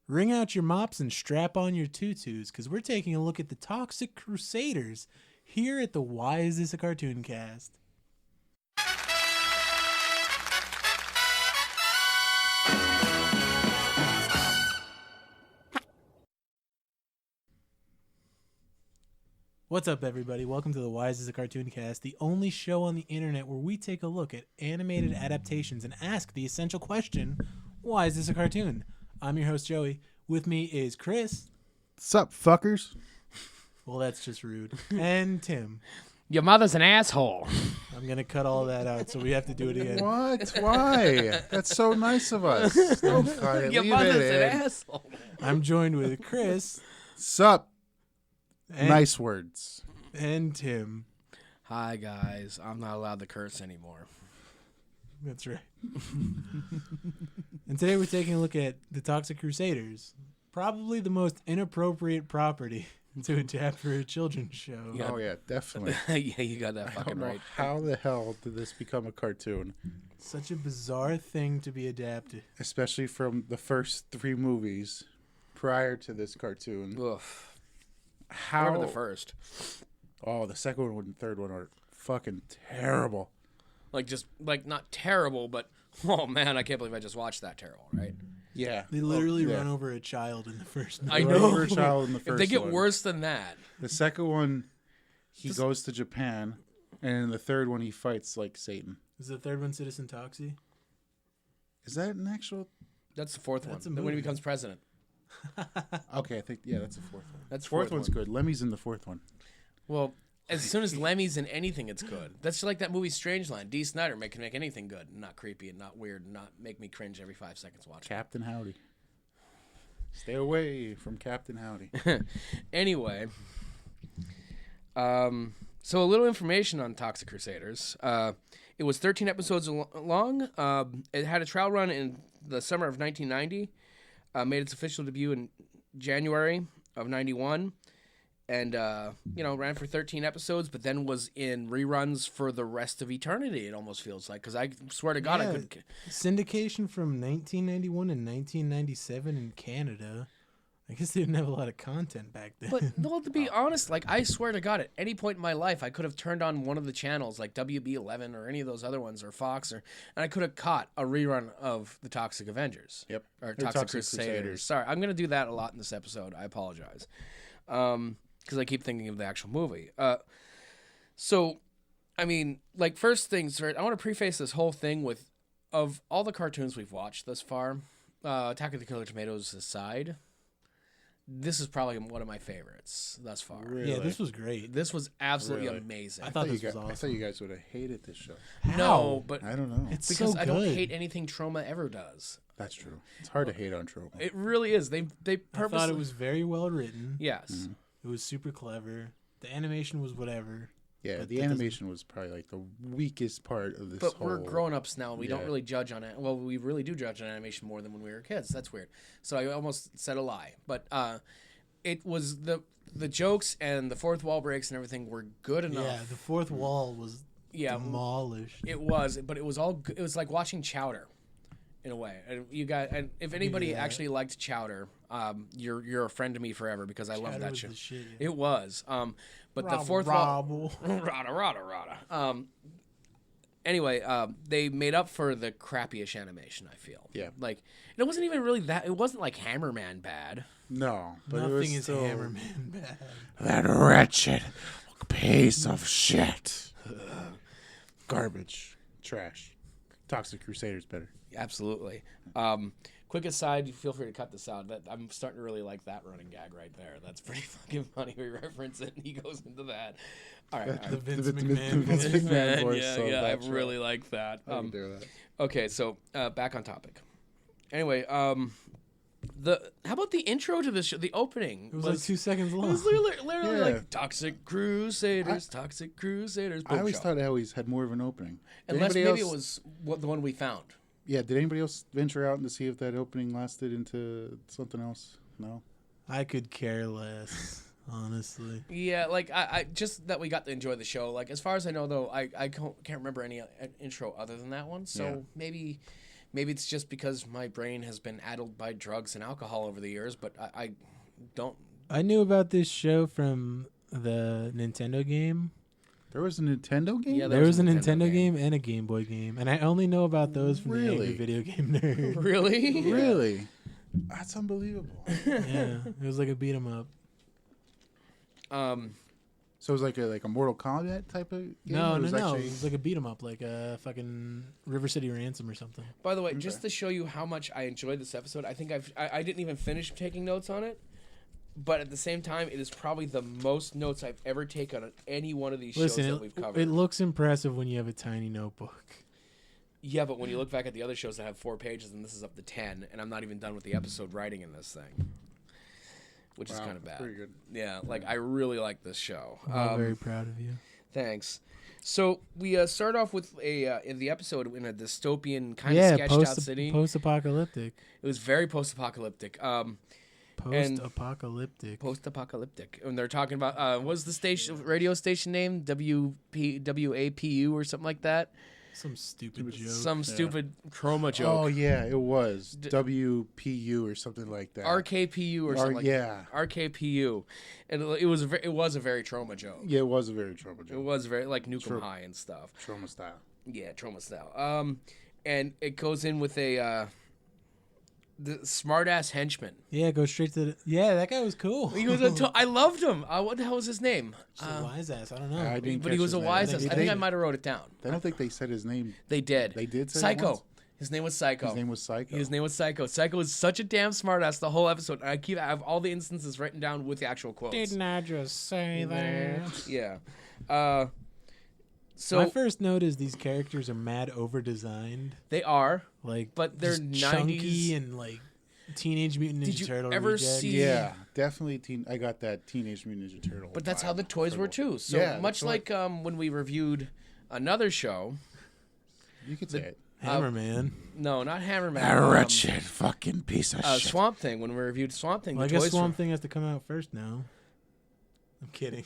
Ring out your mops and strap on your tutus, because we're taking a look at the Toxic Crusaders here at the Why Is This a Cartoon Cast? What's up, everybody? Welcome to the Why Is This a Cartoon Cast, the only show on the internet where we take a look at animated adaptations and ask the essential question, why is this a cartoon? I'm your host, Joey. With me is Chris. Sup, fuckers? Well, that's just rude. And Tim. Your mother's an asshole. I'm going to cut all that out, so we have to do it again. What? Why? That's so nice of us. Don't cut it. Your Leave mother's it an in. asshole. I'm joined with Chris. Sup? And, Nice words. And Tim. Hi, guys. I'm not allowed to curse anymore. That's right. And today we're taking a look at the Toxic Crusaders. Probably the most inappropriate property to adapt for a children's show. Yeah. Oh, yeah, definitely. Yeah, you got that I fucking don't know right. how the hell did this become a cartoon? Such a bizarre thing to be adapted. Especially from the first three movies prior to this cartoon. Oof. How? Remember the first. Oh, the second one and third one are fucking terrible. Like not terrible, but oh man, I can't believe I just watched that terrible, right? Yeah. They literally yeah. run over a child in the first movie. I Run know. over a child in the If first they get one. worse than that, The second one, he goes to Japan, and in the third one, he fights like Satan. Is the third one Citizen Toxie? Is that an actual? that's the fourth That's one. a When he movie. becomes president. Okay, I think that's the fourth one. That's the Fourth one's one. good. Lemmy's in the fourth one. Well, as soon as Lemmy's in anything, it's good. That's like that movie Strangeland. D. Snyder can make anything good, and not creepy and not weird, and not make me cringe every 5 seconds watching. Captain Howdy. Stay away from Captain Howdy. Anyway, so a little information on Toxic Crusaders. It was 13 episodes long. It had a trial run in the summer of 1990. Made its official debut in January of 91. And, ran for 13 episodes, but then was in reruns for the rest of eternity, it almost feels like. Because I swear to God, I Yeah. could... Syndication from 1991 and 1997 in Canada. I guess they didn't have a lot of content back then. But, no, to be honest, like, I swear to God, at any point in my life, I could have turned on one of the channels, like WB11 or any of those other ones, or Fox, and I could have caught a rerun of the Toxic Avengers. Yep. Or Toxic Crusaders. Sorry, I'm going to do that a lot in this episode. I apologize. Because I keep thinking of the actual movie. So, I mean, like, first things, right, I want to preface this whole thing with, of all the cartoons we've watched thus far, Attack of the Killer Tomatoes aside, this is probably one of my favorites thus far. Really? Yeah, this was great. This was absolutely Really? amazing. I thought this was I awesome. thought you guys would have hated this show. No, but I don't know. It's because so I don't good. hate anything Trauma ever does. That's true. It's hard to hate on Troll. It really is. They I purposely... thought it was very well written. Yes. It was super clever. The animation was whatever. Yeah, But the that doesn't- animation was probably like the weakest part of this But whole... we're grown-ups now. We don't Yeah. really judge on it. Well, we really do judge on animation more than when we were kids. That's weird. So I almost said a lie. But it was the jokes and the fourth wall breaks and everything were good enough. Yeah, the fourth wall was Yeah, demolished. it was. But it was all. It was like watching Chowder, in a way. And you guys, and if anybody that. actually liked Chowder, you're a friend to me forever because I love Chowder that was show. the shit, yeah. It was. But the Robble, fourth wall. robble. Rada. Anyway, they made up for the crappy-ish animation, I feel. Yeah. Like, it wasn't even really that... It wasn't like Hammerman bad. No, but it was Nothing is still... Hammerman bad. That wretched piece of shit. Garbage. Trash. Toxic Crusaders better. Absolutely. Quick aside, feel free to cut this out. That I'm starting to really like that running gag right there. That's pretty fucking funny. We reference it, and he goes into that. All right. The Vince McMahon Vince voice. McMahon voice. yeah, so I that's really like that. right. I can do that. Okay, so back on topic. Anyway, how about the intro to this show? The opening It was like 2 seconds It long. was literally Yeah. like Toxic Crusaders, Toxic Crusaders. I boom always show. thought it always had more of an opening. Did Unless anybody maybe it else- was the one we found. Yeah, did anybody else venture out and to see if that opening lasted into something else? No? I could care less, honestly. Yeah, like I just that we got to enjoy the show. Like as far as I know, though, I can't remember any intro other than that one. So Yeah. Maybe it's just because my brain has been addled by drugs and alcohol over the years, but I don't. I knew about this show from the Nintendo game. There was a Nintendo game? Yeah, There was a Nintendo game and a Game Boy game, and I only know about those from the Really? Angry Video Game Nerd. Really? Really? That's unbelievable. Yeah, it was like a beat 'em up. So it was like a Mortal Kombat type of game? No, or no, it was no. actually- It was like a beat 'em up, like a fucking River City Ransom or something. By the way, just to show you how much I enjoyed this episode, I think I didn't even finish taking notes on it. But at the same time, it is probably the most notes I've ever taken on any one of these shows that we've covered. It looks impressive when you have a tiny notebook. Yeah, but when you look back at the other shows that have 4 pages, and this is up to 10, and I'm not even done with the episode writing in this thing, which is Wow, kind of bad. pretty good. Yeah, like I really like this show. I'm very proud of you. Thanks. So we start off with in the episode in a dystopian kind of sketched out city. Post-apocalyptic. It was very post-apocalyptic. Post-apocalyptic. Post-apocalyptic, and they're talking about what was the radio station name? WAPU or something like that. Some stupid joke. Some stupid chroma joke. Oh, yeah, it was. WPU or something like that. RKPU or something like yeah. that. RKPU. And it was a very trauma joke. Yeah, it was a very trauma It joke. was very like Nukem High and stuff. Trauma style. Yeah, trauma style. And it goes in with the smart ass henchman. Yeah, go straight to the... Yeah, that guy was cool. He was I loved him. What the hell was his name? Just a wise ass. I don't know. I didn't But catch he was his a name. wise ass. I think I They- might have wrote it down. I don't think they said his name. They did. They did say it Psycho. once? His name was Psycho. His name was Psycho. His name was Psycho. Psycho was such a damn smartass the whole episode. And I have all the instances written down with the actual quotes. Didn't I just say that? Yeah. So My first note is these characters are mad over-designed. they are. Like, But they're just chunky 90s. and like Teenage Mutant Ninja Did you Turtle ever rejects. see- Yeah, definitely. I got that Teenage Mutant Ninja Turtle. But that's vibe how the toys were turtle. too. So Yeah, much that's like when we reviewed another show. You could say it. Hammerman. No, not Hammerman. A wretched fucking piece of shit. Swamp Thing. When we reviewed Swamp Thing, Well, I the guess toys Swamp Thing has to come out first now. I'm kidding.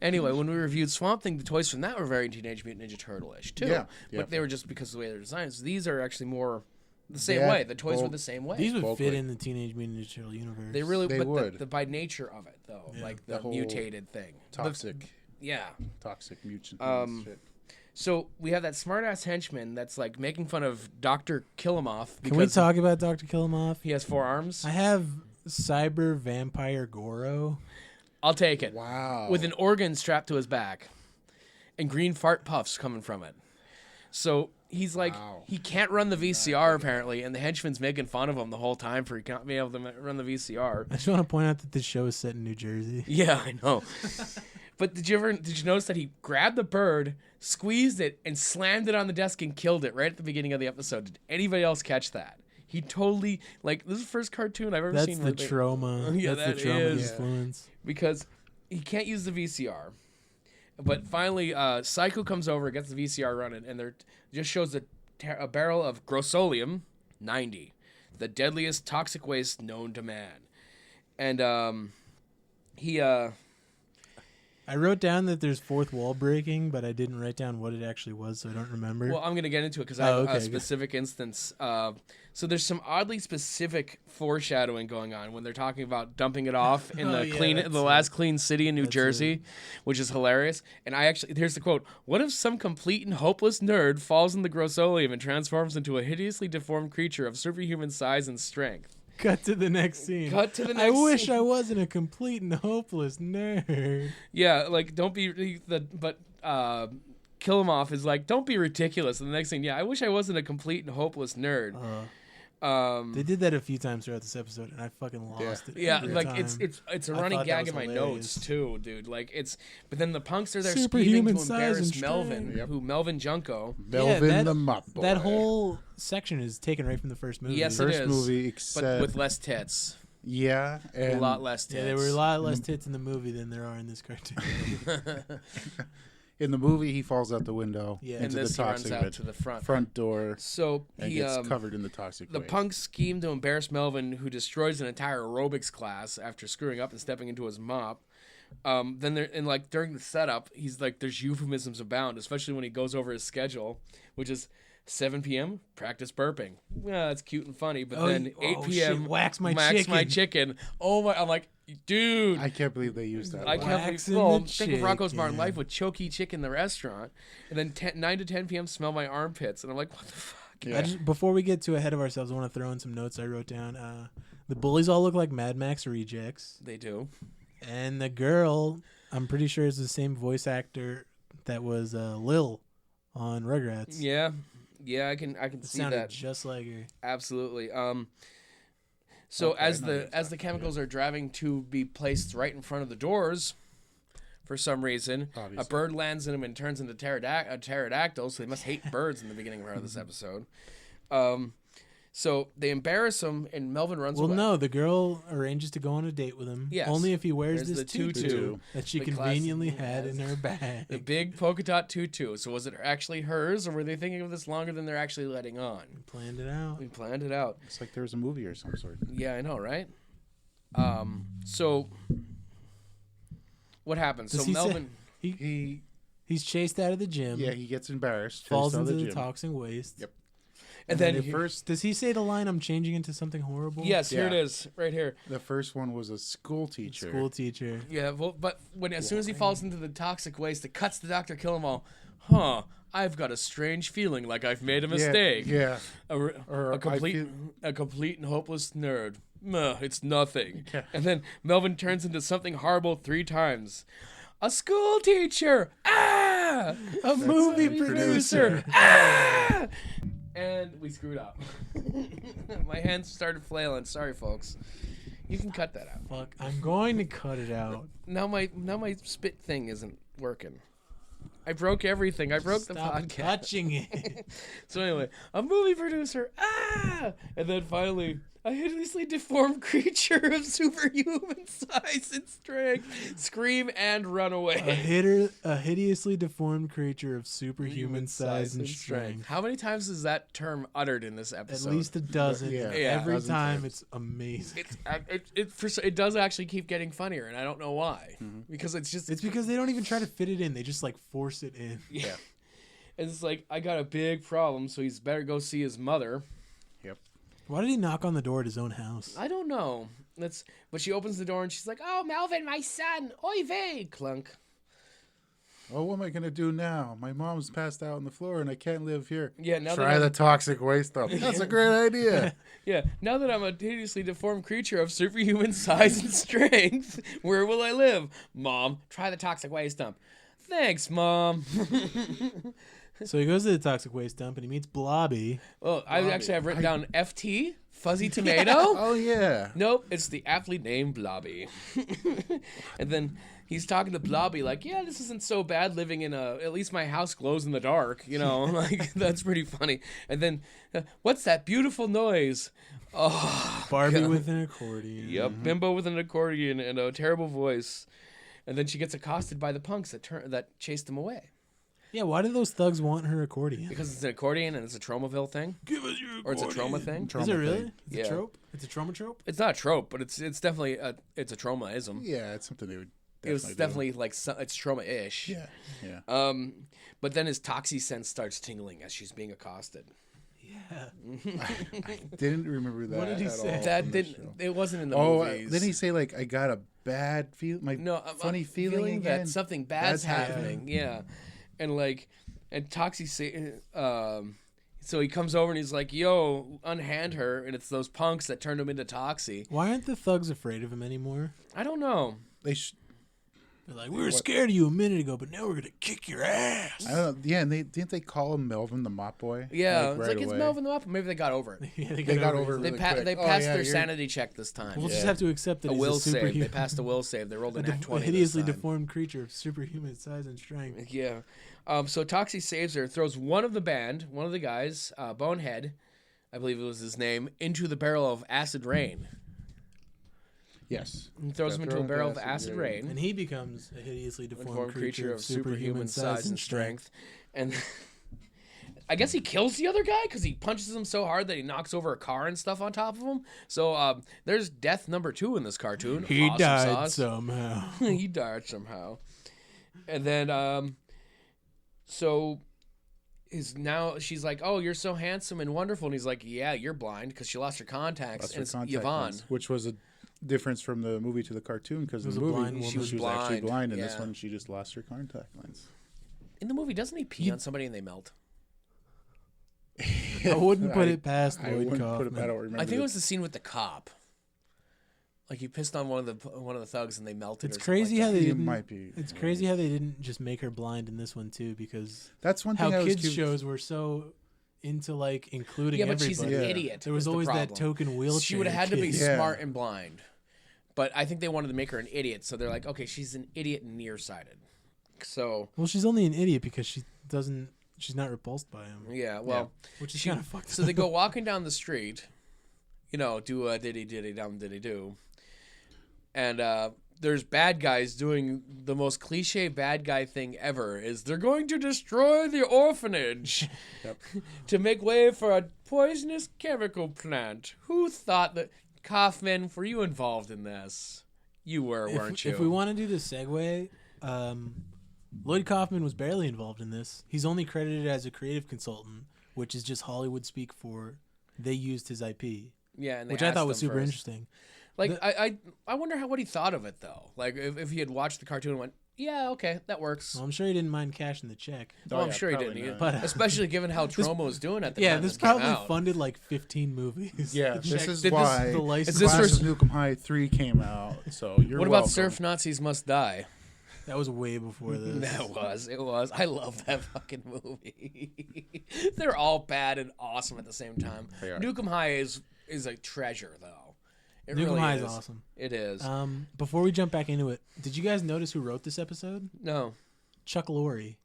Anyway, when we reviewed Swamp Thing, the toys from that were very Teenage Mutant Ninja Turtle-ish too. Yeah, But yeah. they were just because of the way they're designed. So these are actually more the same Yeah, way. The toys were bulk- the same way. These would Bulk fit weight. in the Teenage Mutant Ninja Turtle universe. They really, They but would. The by nature of it though, Yeah. like The the whole mutated thing. Toxic. Yeah. Toxic mutant. Shit. So we have that smartass henchman that's like making fun of Dr. Killamoff Can we because talk about Dr. Killamoff? he has 4 arms. I have Cyber Vampire Goro. I'll take it. Wow. With an organ strapped to his back and green fart puffs coming from it. So he's like, Wow. he can't run the VCR apparently, and the henchman's making fun of him the whole time for he not being able to run the VCR. I just want to point out that this show is set in New Jersey. Yeah, I know. But did you notice that he grabbed the bird, squeezed it, and slammed it on the desk and killed it right at the beginning of the episode? Did anybody else catch that? He totally, like, this is the first cartoon I've ever That's seen. the where they- trauma. Yeah, That's the that trauma is. influence. because he can't use the VCR. But finally, Psycho comes over, gets the VCR running, and there just shows a barrel of Grossolium 90, the deadliest toxic waste known to man. And he I wrote down that there's fourth wall breaking, but I didn't write down what it actually was, so I don't remember. well, I'm gonna get into it because I have okay, a specific instance. So there's some oddly specific foreshadowing going on when they're talking about dumping it off in Oh, the yeah, that's the last clean city in New That's Jersey, which is hilarious. And here's the quote: "What if some complete and hopeless nerd falls in the Grossolium and transforms into a hideously deformed creature of superhuman size and strength?" Cut to the next scene. Cut to the I next wish scene. I wasn't a complete and hopeless nerd. Yeah, like don't be Kill him off is like, don't be ridiculous. And the next thing, yeah, I wish I wasn't a complete and hopeless nerd. They did that a few times throughout this episode, and I fucking lost it. Yeah, every like time. it's a I running thought that gag was in my hilarious. notes too, dude. Like but then the punks are there Superhuman scheming to size embarrass and Melvin, strength. who Melvin Junko. Melvin that- the Mop Boy. That whole section is taken right from the first movie. Yes, it first is. movie, But except with less tits, yeah, and a lot less tits. Yeah, there were a lot less tits in the movie than there are in this cartoon. in the movie he falls out the window Yeah. In into this, the he runs toxic out waste. to the front. Front door So and he gets covered in the toxic the waste. punks scheme to embarrass Melvin, who destroys an entire aerobics class after screwing up and stepping into his mop. Then during the setup, he's like, there's euphemisms abound, especially when he goes over his schedule, which is 7 p.m. practice burping. Yeah, that's cute and funny. But Oh, then 8 oh, p.m. shit, wax my my chicken. chicken. Oh my! I'm like, dude. I can't believe they used that. I line. can't Waxing believe. Well, the think of Rocco's Modern chicken. Life with choky chicken in the restaurant, and then 9 to 10 p.m. smell my armpits, and I'm like, what the fuck? Yeah. Before we get too ahead of ourselves, I want to throw in some notes I wrote down. The bullies all look like Mad Max rejects, They do. and the girl, I'm pretty sure, is the same voice actor that was Lil on Rugrats. Yeah, I can It see sounded that. just like her. Absolutely. So Okay, as I know the you're as the talking, chemicals are driving to be placed right in front of the doors, for some reason, Obviously. a bird lands in them and turns into a pterodactyl. So they must hate birds in the beginning part of this episode. So they embarrass him, and Melvin runs Well, away. no, the girl arranges to go on a date with him. Yes. Only if he wears There's this the tutu. tutu that she The conveniently classic- had in her The bag. big polka dot tutu. So was it actually hers, or were they thinking of this longer than they're actually letting on? Planned it out. We planned it out. It's like there was a movie or some sort. Yeah, I know, right? So what happens? Does So he say- Melvin. He's chased out of the gym. Yeah, he gets embarrassed. falls chased out into of the gym. toxic waste. Yep. And then the first, Does he say the line, "I'm changing into something horrible"? yes, here it Yeah. is, right here. the first one was a school teacher. School teacher. Yeah, well, but as soon as he falls into the toxic waste, it cuts to Dr. Kill-Em-All. Huh? I've got a strange feeling like I've made a mistake. Yeah. A complete feel- a complete and hopeless nerd. It's nothing. Yeah. And then Melvin turns into something horrible 3 times. A school teacher. Ah! A movie producer. Ah! And we screwed up. My hands started flailing. Sorry, folks. You can cut that out. Fuck, I'm going to cut it out. Now my spit thing isn't working. I broke everything. I broke the Stop podcast. touching it. So anyway, a movie producer. Ah! And then finally, a hideously deformed creature of superhuman size and strength. Scream and run away. A hideously deformed creature of superhuman size and strength. How many times is that term uttered in this At episode? least a dozen. Yeah. and Yeah. Every Dozen time times. it's amazing. It does actually keep getting funnier, and I don't know why. Mm-hmm. Because it's just It's because they don't even try to fit it in. They just like force it in. yeah. And it's like, I got a big problem, so he's better go see his mother. Why did he knock on the door at his own house? I don't know. But she opens the door and she's like, "Oh, Melvin, my son, oy vey!" Clunk. Oh, what am I gonna do now? My mom's passed out on the floor and I can't live here. Yeah, now Try that the toxic waste stuff. That's a great idea. yeah, now that I'm a hideously deformed creature of superhuman size and strength, where will I live? Mom, try the toxic waste dump. Thanks, Mom. So he goes to the toxic waste dump and he meets Blobby. Well, I actually have written down FT, Fuzzy Tomato. Oh yeah. Nope, it's the aptly named Blobby. And then he's talking to Blobby like, "Yeah, this isn't so bad living in at least my house glows in the dark, you know." Like, that's pretty funny. And then, what's that beautiful noise? Oh, Barbie God. with an accordion. Yep, bimbo with an accordion and a terrible voice. And then she gets accosted by the punks that chased them away. Yeah, why do those thugs want her accordion? Because it's an accordion and it's a Tromaville thing. Give us your accordion. Or it's a trauma thing. Is it really? thing. It's Yeah. a trope? It's a trauma trope? It's not a trope, but it's definitely it's a traumaism. Yeah, it's something they would. It was do. definitely like it's trauma-ish. Yeah. But then his toxie sense starts tingling as she's being accosted. Yeah. Didn't remember that. What did he at say? all That from the didn't. show. It wasn't in the Oh, movies. didn't he say like I got a bad feel? My No, funny I'm feeling again. that something bad's Bad's happening. Yeah, and Toxie say. So he comes over and he's like, "Yo, unhand her," and it's those punks that turned him into Toxie. Why aren't the thugs afraid of him anymore? I don't know. They They're like, we were scared of you a minute ago, but now we're going to kick your ass. I don't know. Yeah, and didn't they call him Melvin the Mop Boy? Yeah, Like, it's right like it's away? Melvin the Mop. Maybe they got over it. Yeah, They got over it. They really quick. they Oh, passed yeah, their you're- sanity check this time. We'll just Yeah. have to accept that A he's will a save. They superhuman. passed a will save. They rolled an act 20 hideously this time. deformed creature of superhuman size and strength. Yeah. So Toxie saves her, throws one of the band, one of the guys, Bonehead, I believe it was his name, into the barrel of acid rain. Yes. He throws him into a thrown barrel of into acid rain. And he becomes a hideously deformed Formed creature of superhuman size and strength. And I guess he kills the other guy because he punches him so hard that he knocks over a car and stuff on top of him. So there's death number 2 in this cartoon. He Awesome died sauce. somehow. He died somehow. And then, so she's like, oh, you're so handsome and wonderful, and he's like, yeah, you're blind because she lost her contacts, and it's Yvonne, which was a difference from the movie to the cartoon, because in the movie she was actually blind, and this one she just lost her contact lens. In the movie, doesn't he pee on somebody and they melt? I wouldn't put it past Lloyd Kaufman. I don't remember. I think it was the scene with the cop. Like he pissed on one of the thugs and they melted. It's crazy how they didn't. Might be. It's crazy how they didn't just make her blind in this one too, because that's one thing. How kids shows were so into like including everybody. She's an idiot. There was always that token wheelchair. She would have had to be smart and blind, but I think they wanted to make her an idiot, so they're like, okay, she's an idiot and nearsighted. So she's only an idiot because she's not repulsed by him. Yeah, well, which is kind of fucked up. So they go walking down the street, do a diddy diddy dum diddy do, and there's bad guys doing the most cliche bad guy thing ever. Is they're going to destroy the orphanage to make way for a poisonous chemical plant. Who thought that? Kaufman, were you involved in this? You were, weren't you? If we want to do the segue, Lloyd Kaufman was barely involved in this. He's only credited as a creative consultant, which is just Hollywood speak for they used his IP. Yeah, and which I thought was super interesting. Like, I wonder what he thought of it, though. Like, if he had watched the cartoon and went, yeah, okay, that works. Well, I'm sure he didn't mind cashing the check. I'm sure he didn't. But, especially given how Troma was doing at the time. Yeah, this probably funded like 15 movies. Yeah, this is why Class of Nukem High 3 came out. So you're What about Surf Nazis Must Die? That was way before this. It was. I love that fucking movie. They're all bad and awesome at the same time. Nukem High is a treasure, though. It Nukem really High is awesome. It is. Before we jump back into it, did you guys notice who wrote this episode? No. Chuck Lorre.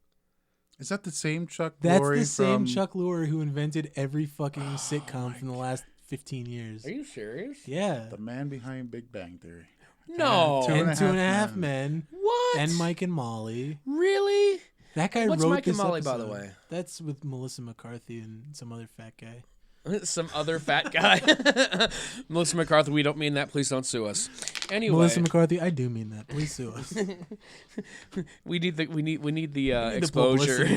Is that the same Chuck Lorre? That's the same Chuck Lorre who invented every fucking sitcom from the last 15 years. Are you serious? Yeah. The man behind Big Bang Theory. No. Two and a half men. What? And Mike and Molly. Really? That guy What's wrote Mike this and Molly, episode. by the way? That's with Melissa McCarthy and some other fat guy. Some other fat guy. Melissa McCarthy, we don't mean that. Please don't sue us. Anyway, Melissa McCarthy, I do mean that. Please sue us. we need the exposure.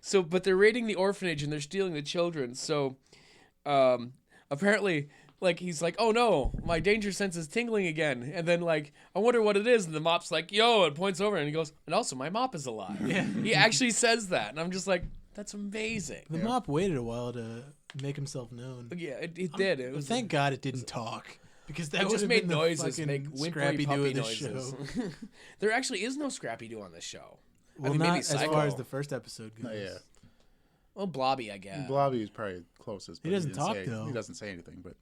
So, but they're raiding the orphanage and they're stealing the children. So, apparently, like he's like, oh no, my danger sense is tingling again. And then like, I wonder what it is. And the mop's like, yo, and points over and he goes, and also my mop is alive. Yeah. He actually says that, and I'm just like, that's amazing. The mop waited a while to make himself known. Yeah, it did. It was. Thank God it didn't talk, because that would just have made been noises, the make fucking whimpery puppy Scrappy-Doo of this noises. show. There actually is no Scrappy Doo on this show. Well, not as far as the first episode goes. Yeah. Well, Blobby, I guess. Blobby is probably closest. But he doesn't talk though. He doesn't say anything, but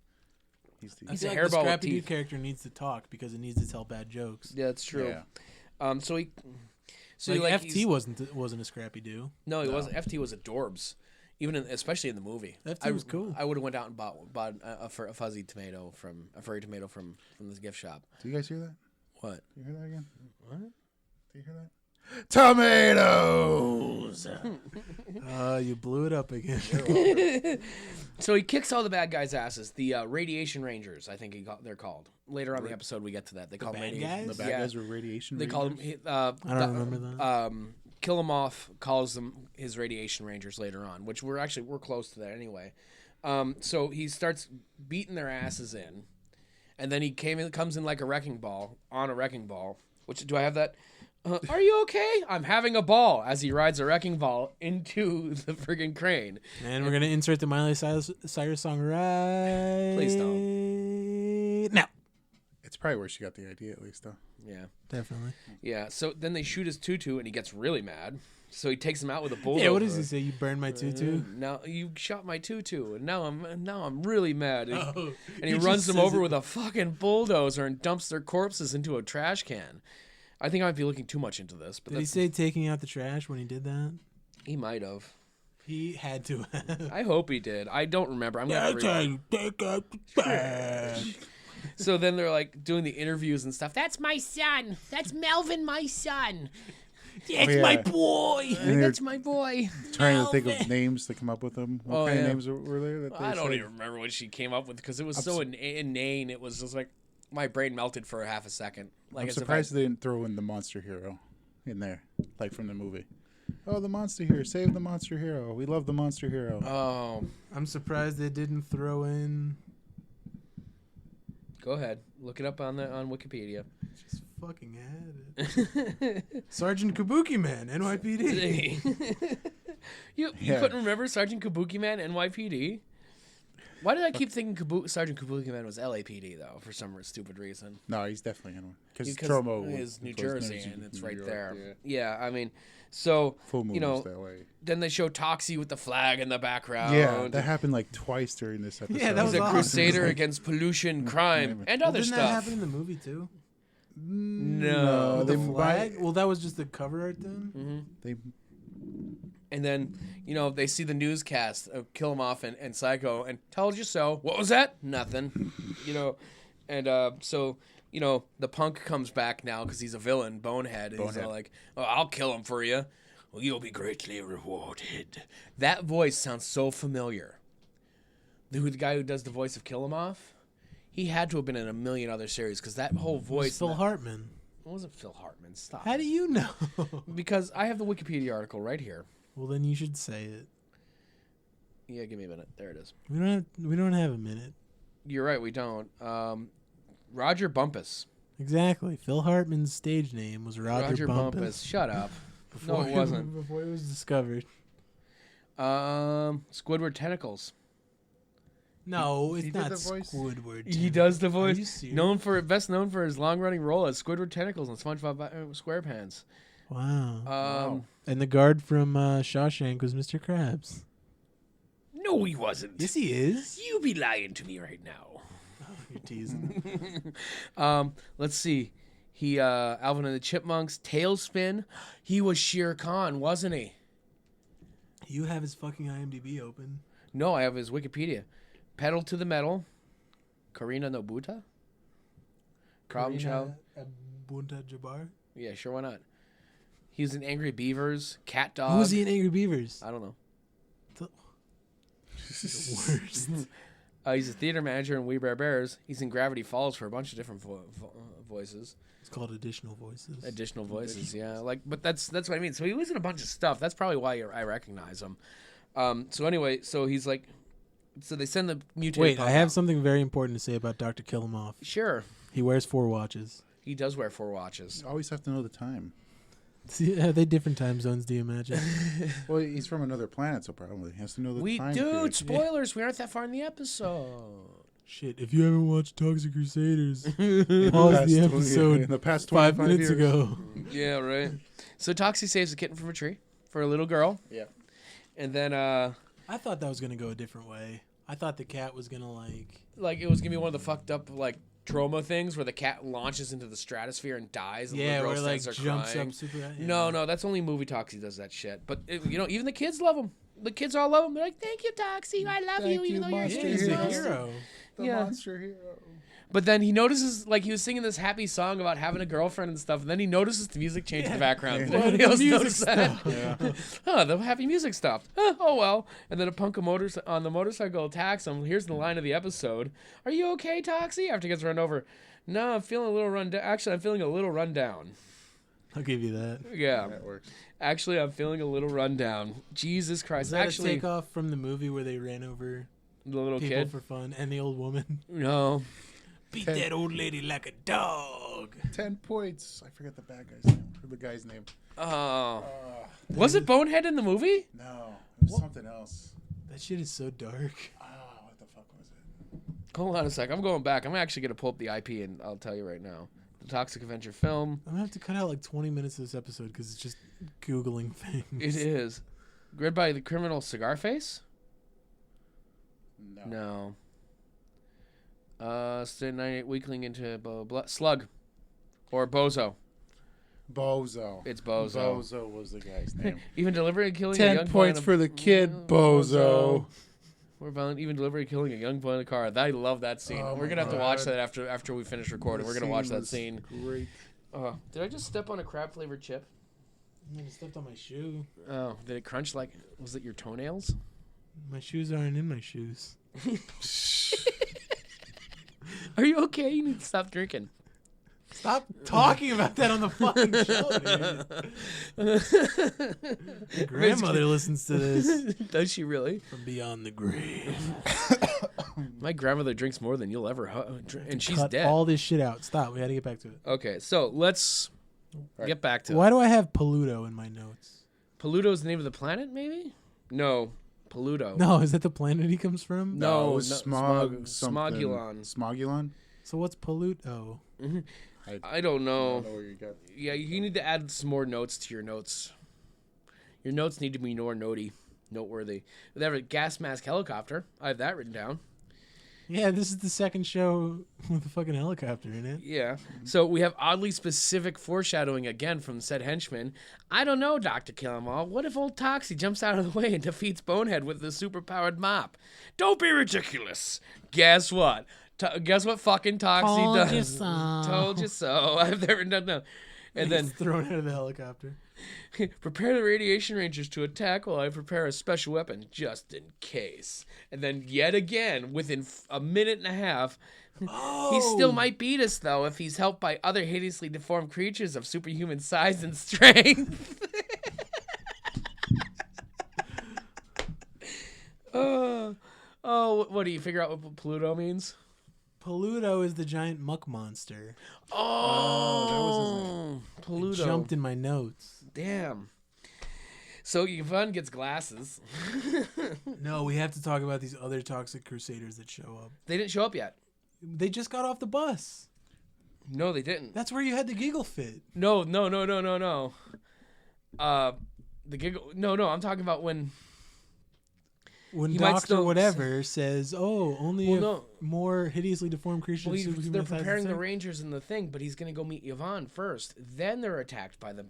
he's a like hairball the with Scrappy-Doo teeth. character needs to talk because it needs to tell bad jokes. Yeah, that's true. Yeah. So like FT wasn't a Scrappy-Doo. No, he wasn't. FT was a Dorbs. Especially in the movie, FT was cool. I would have went out and bought a furry tomato from the gift shop. Do you guys hear that? What? Do you hear that again? What? Do you hear that? Tomatoes. You blew it up again. So he kicks all the bad guys' asses. The Radiation Rangers, I think they're called. Later on in the episode, we get to that. They call them guys? The bad guys were radiation. They call them. I don't remember that. Kill 'Em Off calls them his Radiation Rangers later on, which we're close to that anyway. So he starts beating their asses in, and then he comes in like a wrecking ball on a wrecking ball. Which do I have that? Are you okay? I'm having a ball as he rides a wrecking ball into the friggin' crane. And we're gonna insert the Miley Cyrus song right. Please don't. No. It's probably where she got the idea, at least, though. Yeah, Definitely. yeah. So then they shoot his tutu, and he gets really mad. So he takes him out with a bulldozer. Yeah. What does he say? You burned my tutu. Now you shot my tutu, and now I'm really mad. And he he runs just them says over it. with a fucking bulldozer and dumps their corpses into a trash can. I think I might be looking too much into this, but Did he say taking out the trash when he did that? he might have. He had to. I hope he did. I don't remember. I'm gonna take out the trash. So then they're like doing the interviews and stuff. That's my son. That's Melvin, my son. It's my boy. That's my boy. Trying to think of names to come up with them. What kind of names were there? That they I don't said? even remember what she came up with because it was so inane. It was just like my brain melted for a half a second. Like I'm surprised they didn't throw in the monster hero in there, like from the movie. Oh, the monster hero. Save the monster hero. We love the monster hero. Oh. I'm surprised they didn't throw in... Go ahead. Look it up on Wikipedia. Just fucking had it. Sergeant Kabuki Man, NYPD. You couldn't remember Sergeant Kabuki Man, NYPD? Why did I keep thinking Sergeant Kabuki Man was LAPD, though, for some stupid reason? No, he's definitely in one. Because Tromo is New Jersey, and it's right York, there. Yeah, I mean, so, full movies that way. Then they show Toxie with the flag in the background. Yeah, that happened like twice during this episode. Yeah, that was He's a awesome. crusader against pollution, crime, and other Didn't stuff. that happen in the movie, too? No. The flag? Well, that was just the cover art then? Mm-hmm. And then, they see the newscast of Kill 'Em Off and Psycho and told you so. What was that? Nothing. And so, the punk comes back now because he's a villain, Bonehead. And he's all like, oh, I'll kill him for you. Well, you'll be greatly rewarded. That voice sounds so familiar. The guy who does the voice of Kill 'Em Off, he had to have been in a million other series because that whole voice. Phil Hartman. It wasn't Phil Hartman. Stop. How do you know? Because I have the Wikipedia article right here. Well, then you should say it. Yeah, give me a minute. There it is. We don't have a minute. You're right, we don't. Roger Bumpus. Exactly. Phil Hartman's stage name was Roger Bumpus. Shut up. No, it wasn't. Before it was discovered. Squidward Tentacles. No, it's not did the voice? Squidward. He does the voice. Are you serious? Best known for his long-running role as Squidward Tentacles on SpongeBob SquarePants. Wow. And the guard from Shawshank was Mr. Krabs. No, he wasn't. Yes, he is. You be lying to me right now. Oh, you're teasing. Let's see. He, Alvin and the Chipmunks, Tailspin. He was Shere Khan, wasn't he? You have his fucking IMDb open. No, I have his Wikipedia. Pedal to the Metal. Karina Nobuta. Problem Child. Bunta Jabbar. Yeah, sure, why not? He was in Angry Beavers, Cat Dog. Who was he in Angry Beavers? I don't know. The worst. He's a theater manager in We Bare Bears. He's in Gravity Falls for a bunch of different voices. It's called Additional Voices. Additional voices, yeah. But that's what I mean. So he was in a bunch of stuff. That's probably why I recognize him. So anyway, so he's like, so they send the mutated. Wait, I have out. something very important to say about Dr. Kill 'Em Off. Sure. He wears 4 watches. He does wear 4 watches. You always have to know the time. See, are they different time zones, do you imagine? Well, he's from another planet, so probably he has to know the time. Dude, spoilers. We aren't that far in the episode. Shit, if you haven't watched Toxic Crusaders, pause the episode in the past 5 minutes years. ago. Yeah, right. So Toxie saves a kitten from a tree for a little girl. Yeah. And then, I thought that was going to go a different way. I thought the cat was going to like it was going to be one of the fucked up, trauma things where the cat launches into the stratosphere and dies. And yeah, the or girl like stands jumps crying. up super high. Yeah. No, that's only movie Toxie does that shit. But even the kids love him. The kids all love him. They're like, "Thank you, Toxie. I love you, even though you're a He's a hero. The monster hero. But then he notices, he was singing this happy song about having a girlfriend and stuff, and then he notices the music changed in the background. Did anybody else notice that? Yeah. The happy music stopped. Oh, well. And then a punk on the motorcycle attacks him. Here's the line of the episode. Are you okay, Toxie? After he gets run over. No, I'm feeling a little run down. Actually, I'm feeling a little run down. I'll give you that. Yeah. That works. Actually, I'm feeling a little run down. Jesus Christ. Is that Actually, a takeoff from the movie where they ran over the little people kid. for fun and the old woman? No. Beat that old lady like a dog. 10 points. I forget the bad guy's name. Or the guy's name. Was it Bonehead in the movie? No, it was something else. That shit is so dark. What the fuck was it? Hold on a sec. I'm going back. I'm actually going to pull up the IP and I'll tell you right now. The Toxic Avenger film. I'm going to have to cut out 20 minutes of this episode because it's just Googling things. It is. Read by the criminal Cigarface? No. Stay 98 weakling into blah, blah, blah. Slug. Or Bozo. Bozo. It's Bozo. Bozo was the guy's name. Even delivering and killing a 10 young boy points for the kid, Bozo. More violent, even delivering and killing a young boy in a car. I love that scene. Oh We're going to have to watch that after we finish recording. We're going to watch that was scene. Great. Did I just step on a crab-flavored chip? I stepped on my shoe. Oh, did it crunch was it your toenails? My shoes aren't in my shoes. Are you okay? You need to stop drinking. Stop talking about that on the fucking show, dude. Grandmother listens to this. Does she really? From beyond the grave. My grandmother drinks more than you'll ever drink, and she's Cut dead. all this shit out. Stop. We got to get back to it. Okay, so let's get back to it. Why do I have Paluto in my notes? Paluto's the name of the planet, maybe? No, Paluto. No, is that the planet he comes from? No, it was Smogulon. Smogulon? So what's Paluto? Mm-hmm. I don't know. I don't know where you got. Yeah, you need to add some more notes to your notes. Your notes need to be more noteworthy. They have a gas mask helicopter. I have that written down. Yeah, this is the second show with a fucking helicopter in it. Yeah. So we have oddly specific foreshadowing again from said henchman. I don't know, Dr. Kill'em-All. What if old Toxie jumps out of the way and defeats Bonehead with the superpowered mop? Don't be ridiculous. Guess what? Guess what fucking Toxie does? Told you so. Told you so. I've never done that. And then thrown out of the helicopter. Prepare the radiation rangers to attack while I prepare a special weapon just in case. And then yet again, within a minute and a half, he still might beat us though if he's helped by other hideously deformed creatures of superhuman size and strength. What do you figure out what Pluto means? Paluto is the giant muck monster. Oh, that was his name. Pluto. It jumped in my notes. Damn. So Yvonne gets glasses. No, we have to talk about these other Toxic Crusaders that show up. They didn't show up yet. They just got off the bus. No, they didn't. That's where you had the giggle fit. No. The giggle. No. I'm talking about when Doctor whatever says, "Oh, only more hideously deformed creatures." Well, they're preparing the Rangers and the thing, but he's gonna go meet Yvonne first. Then they're attacked by the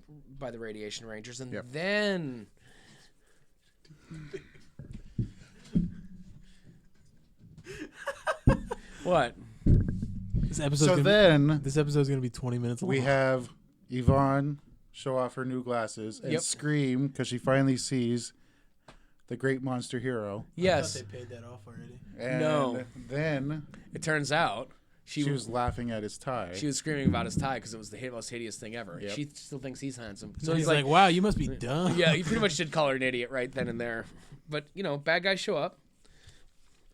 radiation Rangers, and then. What? This episode's gonna be 20 minutes long. We have Yvonne show off her new glasses and scream because she finally sees the great monster hero. I Yes. thought they paid that off already. And then it turns out she was laughing at his tie. She was screaming about his tie because it was the most hideous thing ever. Yep. She still thinks he's handsome. So he's like, "Wow, you must be dumb." Yeah, he pretty much did call her an idiot right then and there. But bad guys show up,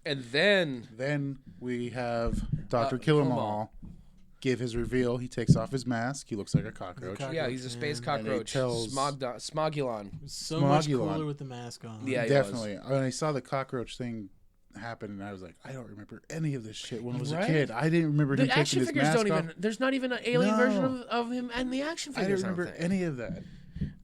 and then we have Dr. Kill'em-All give his reveal. He takes off his mask. He looks like a cockroach. Yeah, he's a space cockroach. Smogulon. So much cooler with the mask on. Yeah, definitely. When I saw the cockroach thing happen, and I was like, I don't remember any of this shit when I was a kid. I didn't remember him taking his mask off. There's not even an alien version of him and the action figures. I didn't remember any of that.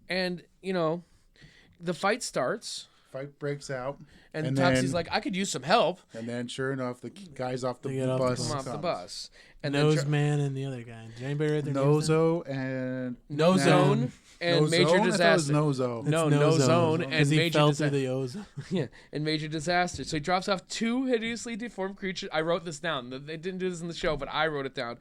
And the fight starts. Fight breaks out. And Toxie's like, I could use some help. And then, sure enough, the guys off the bus come off the bus. And Noseman and the other guy. Did anybody write their names down? And Nozone and Major Disaster. Nozo. No, Nozone and Major Disaster. The ozone. Yeah, and Major Disaster. So he drops off two hideously deformed creatures. I wrote this down. They didn't do this in the show, but I wrote it down.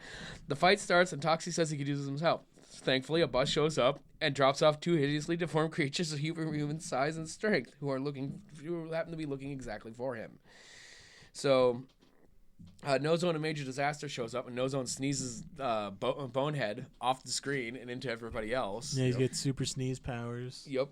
The fight starts, and Toxie says he could use some help. Thankfully, a bus shows up and drops off two hideously deformed creatures of human size and strength who happen to be looking exactly for him. So, Nozone and Major Disaster shows up, and Nozone sneezes Bonehead off the screen and into everybody else. Yeah, he gets super sneeze powers. Yep.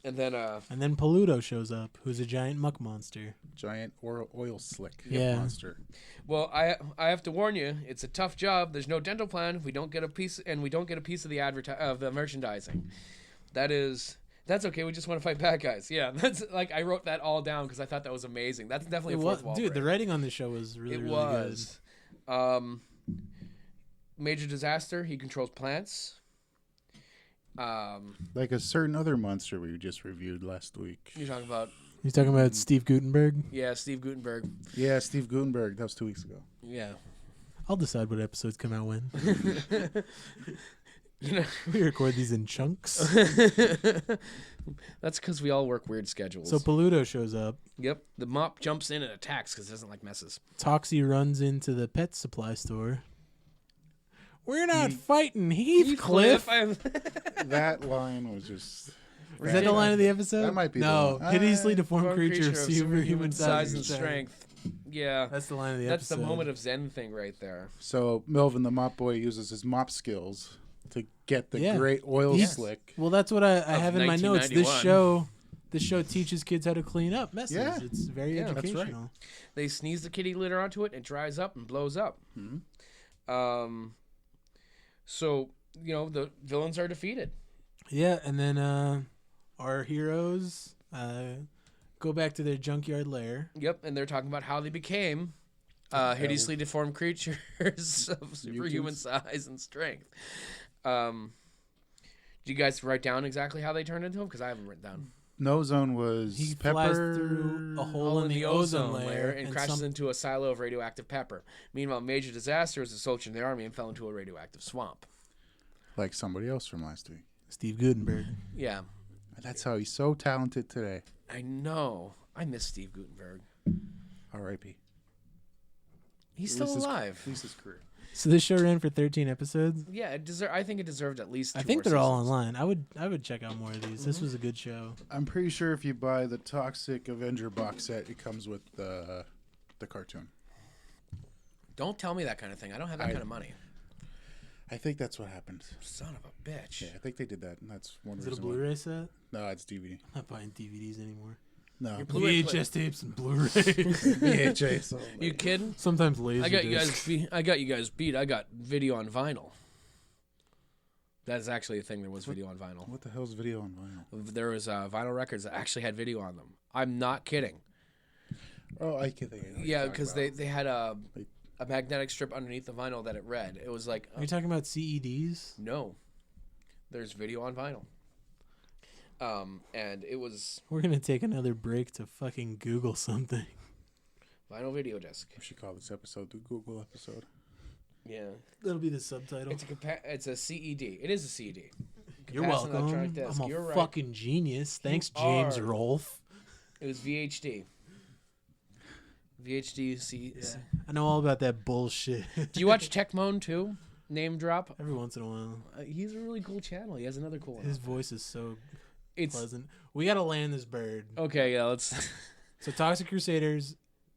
And then Paluto shows up, who's a giant muck monster. Giant oil slick monster. Well, I have to warn you, it's a tough job. There's no dental plan. We don't get a piece, and we don't get a piece of the merchandising. That's okay. We just want to fight bad guys. Yeah, that's like I wrote that all down because I thought that was amazing. That's definitely a fourth wall break. The writing on this show was really good. Major Disaster. He controls plants. Like a certain other monster we just reviewed last week. You're talking about? He's talking about Steve Gutenberg? Yeah, Steve Gutenberg. Yeah, Steve Gutenberg. That was 2 weeks ago. Yeah. I'll decide what episodes come out when. We record these in chunks. That's because we all work weird schedules. So Paluto shows up. Yep. The mop jumps in and attacks because it doesn't like messes. Toxie runs into the pet supply store. We're not fighting Heathcliff. That line was just... Is that the line of the episode? That might be hideously deformed creature of superhuman size and strength. Yeah. That's the line of the That's episode. the moment of Zen thing right there. So Melvin the mop boy uses his mop skills to get the Yeah. great oil He's- slick. Well, that's what I have in my notes. This 1991. show teaches kids how to clean up messes. Yeah. It's very Yeah, that's right. educational. They sneeze the kitty litter onto it, and it dries up and blows up. Mhm. So, the villains are defeated. Yeah, and then our heroes go back to their junkyard lair. Yep, and they're talking about how they became hideously deformed creatures of superhuman size and strength. Did you guys write down exactly how they turned into them? Because I haven't written down. No Zone was He pepper. flies through a hole in the ozone layer and crashes into a silo of radioactive pepper. Meanwhile, major disaster was a soldier in the army and fell into a radioactive swamp. Like somebody else from last week. Steve Gutenberg. Yeah, That's how he's so talented today. I know. I miss Steve Gutenberg. R.I.P. He's still alive. At least his career. So this show ran for 13 episodes. Yeah, I think it deserved at least. I 2 think more they're all seasons. online. I would check out more of these. This was a good show. I'm pretty sure if you buy the Toxic Avenger box set, it comes with the cartoon. Don't tell me that kind of thing. I don't have that kind of money. I think that's what happened. Son of a bitch. Yeah, I think they did that, and that's one Is it a reason why. Blu-ray set? No, it's DVD. I'm not buying DVDs anymore. No, Your Blu-ray VHS tapes and Blu-rays. VHS. You kidding? Sometimes laser I got you disc. guys beat. I got you guys beat. I got video on vinyl. That is actually a thing. There was video on vinyl. What the hell's video on vinyl? There was vinyl records that actually had video on them. I'm not kidding. Oh, I can think. I know what Yeah, you're because talking they had a Like- magnetic strip underneath the vinyl that it read. It was like Are you talking about CEDs? no, there's video on vinyl. And it was We're gonna take another break to fucking Google something. vinyl video disc. We should call this episode the Google episode. Yeah, That'll be the subtitle. it's a CED. It is a CED. You're Capacitive welcome. electronic disc. I'm a You're right. fucking genius. Thanks, James are. Rolfe. It was VHD. VHD. I know all about that bullshit. Do you watch Tecmone too? Name drop. Every once in a while. He's a really cool channel. He has another cool one. His voice is so It's pleasant. We gotta land this bird. okay. Yeah, let's. So Toxic Crusaders,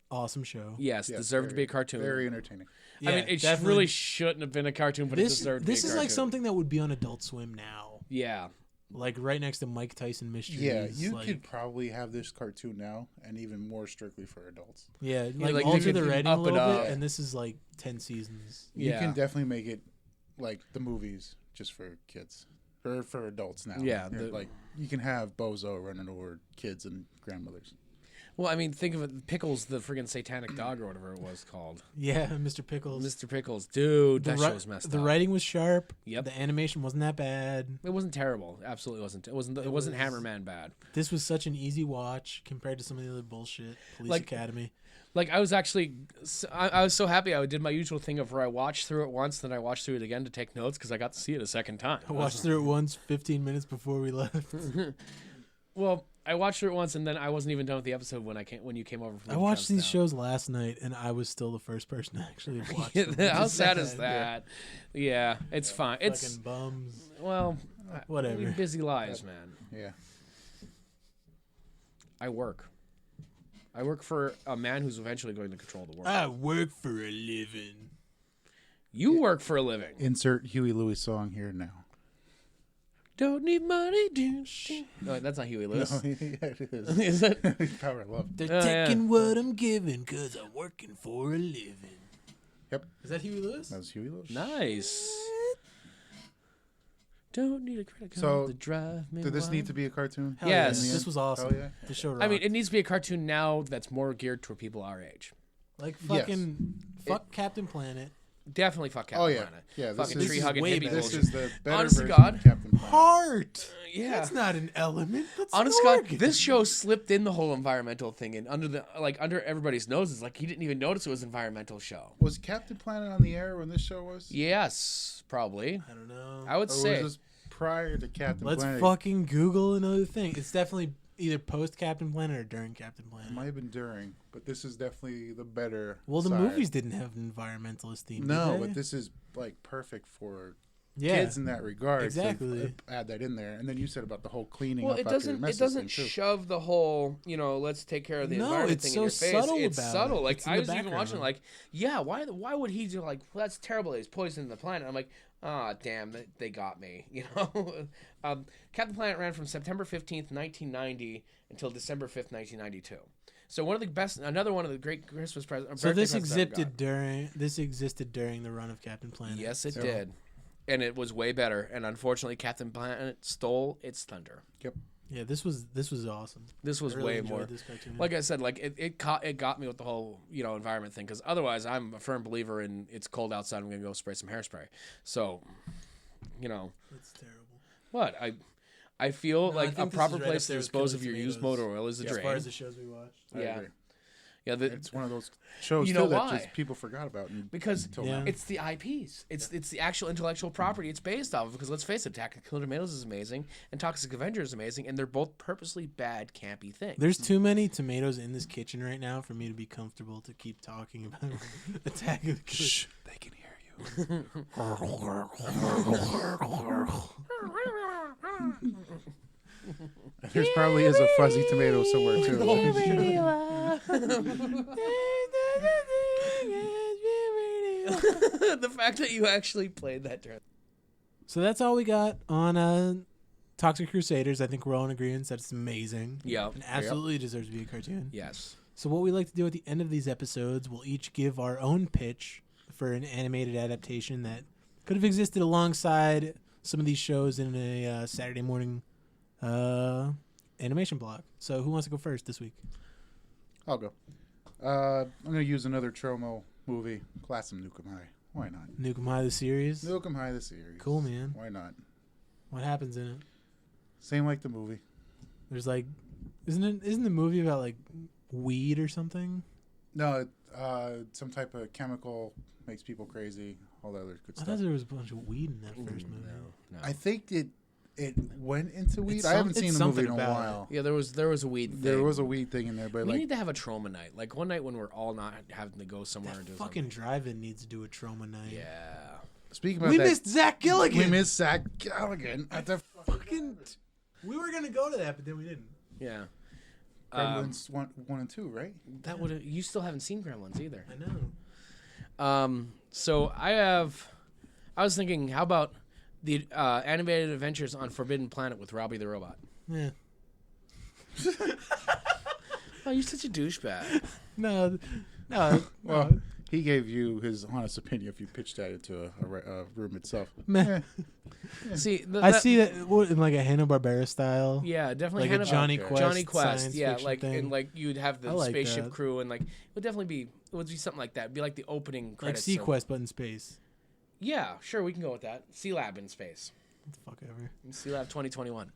awesome show. Yes, Yeah, deserved to be a cartoon. Very entertaining. Yeah, I mean, it definitely. really shouldn't have been a cartoon, but it This deserved to be a is cartoon. like something that would be on Adult Swim now, Yeah. like right next to Mike Tyson Mysteries. Yeah, you like, could probably have this cartoon now, and even more strictly for adults. Yeah, like, like, alter you the could rating a up it little up. bit, and this is like 10 seasons. You Yeah. can definitely make it like the movies just for kids or for adults now. Yeah, Like you can have Bozo running over kids and grandmothers. Well, I mean, think of it. Pickles, the friggin' satanic dog, or whatever it was called. Yeah, Mr. Pickles. Mr. Pickles, dude, that ri- show's messed the up. writing was sharp. Yep. The animation wasn't that bad. It wasn't terrible. Absolutely wasn't. It wasn't. It wasn't was- Hammerman bad. This was such an easy watch compared to some of the other bullshit. Police Like- Academy. Like I was actually, I was so happy. I did my usual thing of where I watched through it once, then I watched through it again to take notes because I got to see it a second time. I watched through it once, 15 minutes before we left. Well, I watched through it once, and then I wasn't even done with the episode when you came over. From I watched these shows last night, and I was still the first person to actually watch them. How It's sad is that? Yeah, it's fine. Fucking It's bums. well, Whatever. we busy lives, man. Yeah. I work. I work for a man who's eventually going to control the world. I work for a living. You work for a living. Insert Huey Lewis song here now. Don't need money, dude. No, that's not Huey Lewis. No, yeah, it is. Is it? Power of Love. They're Oh, yeah. taking what I'm giving because I'm working for a living. Yep. Is that Huey Lewis? That was Huey Lewis. Nice. Don't need a credit card So, to drive me Did this wild. need to be a cartoon? Hell Yes. yeah. This was awesome. Hell yeah. The show rocked. I mean, it needs to be a cartoon now that's more geared toward people our age. like Yes. fucking fuck Captain Planet. Definitely fuck Captain Oh yeah. Planet. Yeah. This Fucking is, tree hugging way hippie better. this bullshit. is the better Honest to version God. of Captain Planet. Heart. Yeah. That's not an element. That's Honest an to God, organ. this show slipped in the whole environmental thing and under everybody's noses. Like he didn't even notice it was an environmental show. Was Captain Planet on the air when this show was? Yes, probably. I don't know. I would Or say. was this prior to Captain Let's Planet? fucking Google another thing. It's definitely either post Captain Planet or during Captain It Planet. might have been during, but this is definitely the better. Well, the side. movies didn't have an environmentalist theme. No, did they? but this is like perfect for kids in that regard. Exactly. To add that in there, and then you said about the whole cleaning Well, up. it after doesn't. your It doesn't messes thing, too. shove the whole. Let's take care of the No, environment it's thing so in your face. subtle It's about subtle. it. Like It's in I the was even watching. background. Like, yeah, why would he do like well, that's terrible? He's poisoning the planet. I'm like, damn, they got me. Captain Planet ran from September 15th, 1990, until December 5th, 1992. So another one of the great Christmas presents. So this existed during the run of Captain Planet. Yes, it did. And it was way better. And unfortunately, Captain Planet stole its thunder. Yep. Yeah, this was awesome. This was I really way enjoyed more. this cartoon. Like I said, like it got me with the whole environment thing. Because otherwise, I'm a firm believer in it's cold outside. I'm gonna go spray some hairspray. So, That's terrible. what I feel No, I like think a this proper is right place up to there with dispose Killing of your used Tomatoes. motor oil is the As drain. far as the shows we watched. I Yeah. agree. Yeah, It's one of those shows You know too that why? just people forgot about. because Until Yeah. now. it's the IPs. It's the actual intellectual property it's based off of. Because let's face it, Attack of the Killer Tomatoes is amazing, and Toxic Avengers is amazing, and they're both purposely bad, campy things. There's too many tomatoes in this kitchen right now for me to be comfortable to keep talking about Attack of the Killer. Shh, they can hear you. There's probably is a fuzzy tomato somewhere too. The fact that you actually played that during. So that's all we got on Toxic Crusaders. I think we're all in agreement that it's amazing. Yeah. And absolutely deserves to be a cartoon. Yes. So what we like to do at the end of these episodes, we'll each give our own pitch for an animated adaptation that could have existed alongside some of these shows in a Saturday morning animation block. So who wants to go first this week? I'll go. I'm gonna use another Tromo movie, Class of Nukem High. Why not? Nukem High the series. Nukem High the series. Cool, man. Why not? What happens in it? Same like the movie. There's like, isn't the movie about like weed or something? No, some type of chemical makes people crazy. All that other good I stuff. thought there was a bunch of weed in that first movie. No. I think it went into weed. It's I haven't some- seen it's the movie in something a about while. Yeah, there was a weed thing. There was a weed thing in there, but We like need to have a trauma night, like one night when we're all not having to go somewhere That and do fucking drive-in needs to do a trauma night. something. Yeah. speaking about We that, missed Zach Gilligan. we missed Zach Gilligan at the fucking. We were gonna go to that, but then we didn't. Yeah. Gremlins 1 and 2, right? That would you still haven't seen Gremlins either. I know. So I was thinking, how about the animated adventures on Forbidden Planet with Robbie the Robot? Yeah. Oh, you're such a douchebag. No. Well, he gave you his honest opinion if you pitched that into a room itself. Meh. See, I see that in like a Hanna-Barbera style. Yeah, definitely Like a Johnny Okay. Quest. Johnny Quest, science yeah, fiction like thing. and like you'd have the I like spaceship that. crew and like it would be something like that. It'd be like the opening Like credits. Sequest, but in space. Yeah, sure, we can go with that. Sea Lab in space. What the fuck ever. Sea Lab 2021.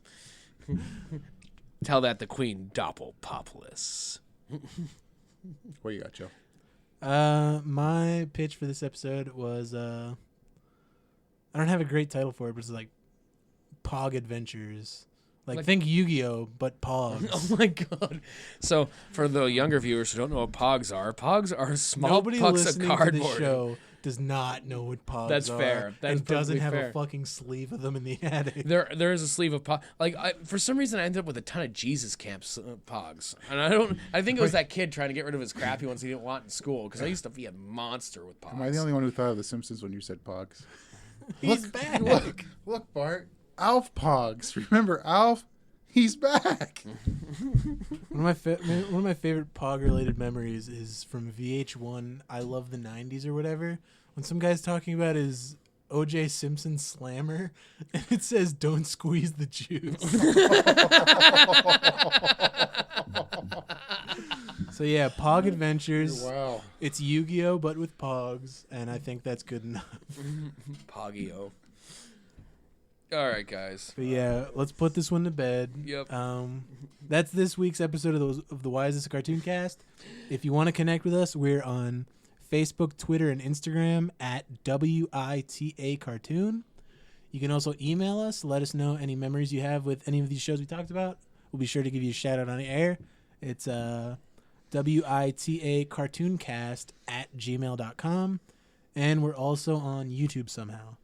Tell that the Queen Doppelpopulis. What you got, Joe? My pitch for this episode was I don't have a great title for it, but it's like Pog Adventures. Like think Yu-Gi-Oh, but Pogs. Oh my god! So for the younger viewers who don't know what Pogs are small Nobody pucks of listening to cardboard. the show does not know what Pogs That's are. fair. That's and doesn't perfectly have fair. a fucking sleeve of them in the attic. There is a sleeve of Pog. Like for some reason, I ended up with a ton of Jesus Camps Pogs, and I think it was that kid trying to get rid of his crappy ones he didn't want in school because I used to be a monster with Pogs. Am I the only one who thought of The Simpsons when you said Pogs? He's back. Look, Bart. Alf Pogs. Remember Alf? He's back. One of my favorite Pog related memories is from VH1 I Love the 90s or whatever, when some guy's talking about his O.J. Simpson slammer and it says don't squeeze the juice. So yeah, Pog Adventures. Wow. It's Yu-Gi-Oh but with Pogs, and I think that's good enough. Poggy-O. All right, guys. But yeah, let's put this one to bed. Yep. That's this week's episode of the Why Is This a Cartoon Cast. If you want to connect with us, we're on Facebook, Twitter, and Instagram at WITA Cartoon. You can also email us. Let us know any memories you have with any of these shows we talked about. We'll be sure to give you a shout out on the air. It's WITA Cartooncast at gmail.com. And we're also on YouTube somehow.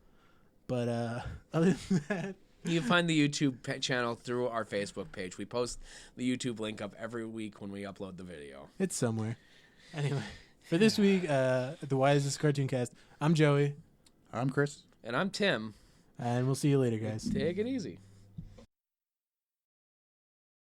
But other than that, You can find the YouTube channel through our Facebook page. We post the YouTube link up every week when we upload the video. it's somewhere. Anyway, for this week, the Why Is This Cartoon Cast, I'm Joey. I'm Chris. And I'm Tim. And we'll see you later, guys. Take it easy.